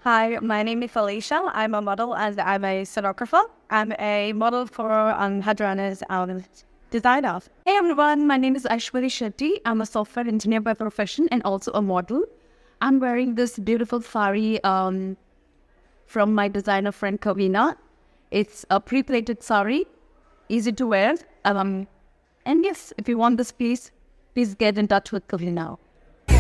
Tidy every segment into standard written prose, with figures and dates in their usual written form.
Hi, my name is Felicia. I'm a model and I'm a sonographer. I'm a model for Hadrana's designer. Hey everyone, my name is Aishwari Shetty. I'm a software engineer by profession and also a model. I'm wearing this beautiful sari from my designer friend Kavina. It's a pre-plated sari, easy to wear. And yes, if you want this piece, please get in touch with Kavina.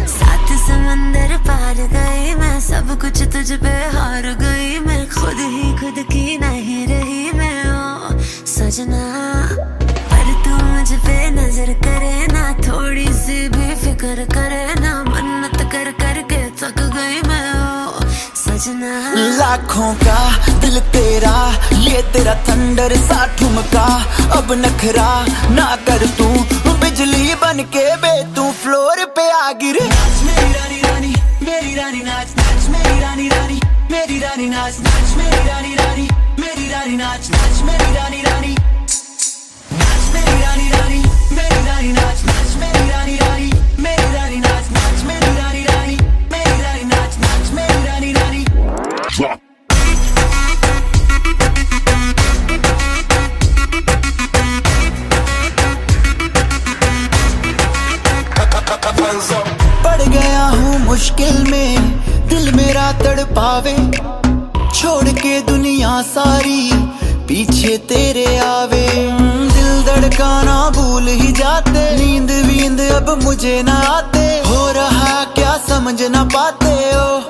सात समंदर पार गई मैं, सब कुछ तुझ पे हार गई मैं, खुद की नहीं रही मैं ओ सजना। पर तू मुझ पे नजर करे ना, थोड़ी सी भी फिक्र करे ना, मन्नत कर के थक गई मैं ओ सजना। लाखों का दिल तेरा, ये तेरा थंडर सा ठुमका, अब नखरा ना कर तू, बिजली बन के बे तू फ्लोर पे आ गिर। नाच मेरी रानी रानी, मेरी रानी नाच नाच मेरी रानी रानी, मेरी रानी नाच नाच मेरी रानी रानी, मेरी रानी नाच नाच मेरी रानी रानी, नाच मेरी रानी रानी, मेरी रानी नाच नाच मेरी रानी रानी, मेरी रानी नाच नाच मेरी रानी रानी, मेरी रानी नाच नाच मेरी रानी रानी। पड़ गया हूँ मुश्किल में, दिल मेरा तड़पावे, छोड़ के दुनिया सारी पीछे तेरे आवे। दिल धड़काना भूल ही जाते, नींद वींद अब मुझे ना आते, हो रहा क्या समझ ना पाते ओ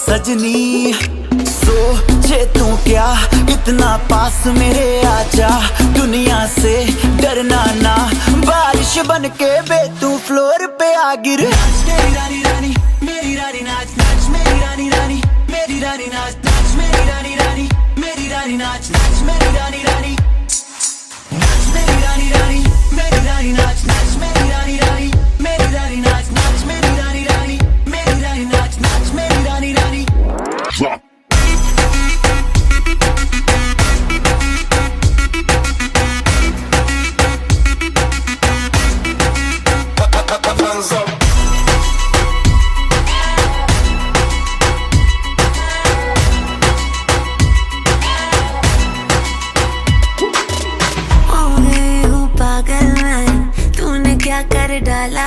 सजनी। सोचे तू क्या इतना पास मेरे आजा, दुनिया से डरना ना, बारिश बन के बे तू फ्लोर पे आ गिर। नाच मेरी रानी रानी, मेरी रानी नाच नाच मेरी रानी रानी, मेरी रानी नाच नाच मेरी रानी रानी, मेरी रानी नाच नाच मेरी रानी रानी, नाच मेरी रानी रानी, मेरी रानी नाच नाच मेरी रानी रानी, मेरी रानी नाच नाच मेरी रानी रानी, मेरी रानी नाच नाच मेरी रानी रानी। क्या कर डाला,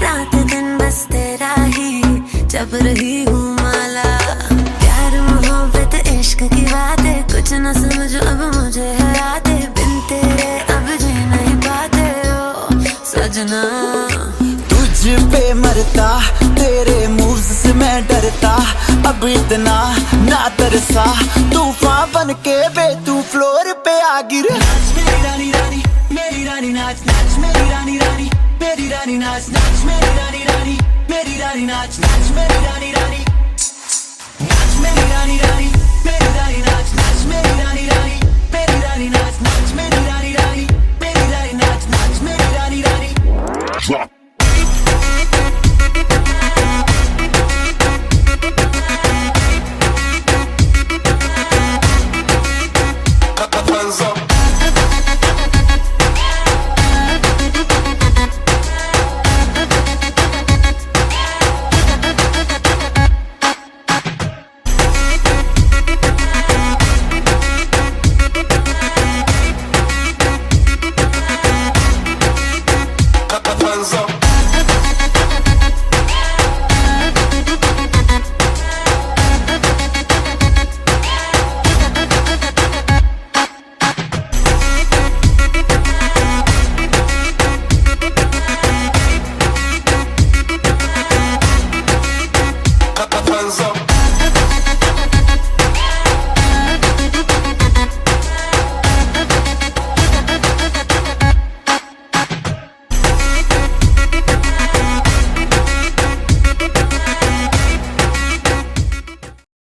रात दिन बस तेरा ही जब रही हूँ माला। प्यार मोहब्बत इश्क की बातें, कुछ न समझ अब मुझे हराते, बिन तेरे अब जी नहीं पाते ओ सजना। तुझ पे मरता, तेरे मूव्स से मैं डरता, अब इतना ना तरसा, तूफान बन के बे तू फ्लोर पे आ गिर। नाच मेरी रानी रानी, मेरी रानी नाच नाच मेरी रानी रानी, मेरी रानी नाच नाच मेरी रानी रानी, मेरी रानी नाच नाच मेरी रानी रानी, नाच मेरी रानी रानी, मेरी रानी नाच नाच मेरी रानी रानी, मेरी रानी नाच नाच मेरी रानी रानी,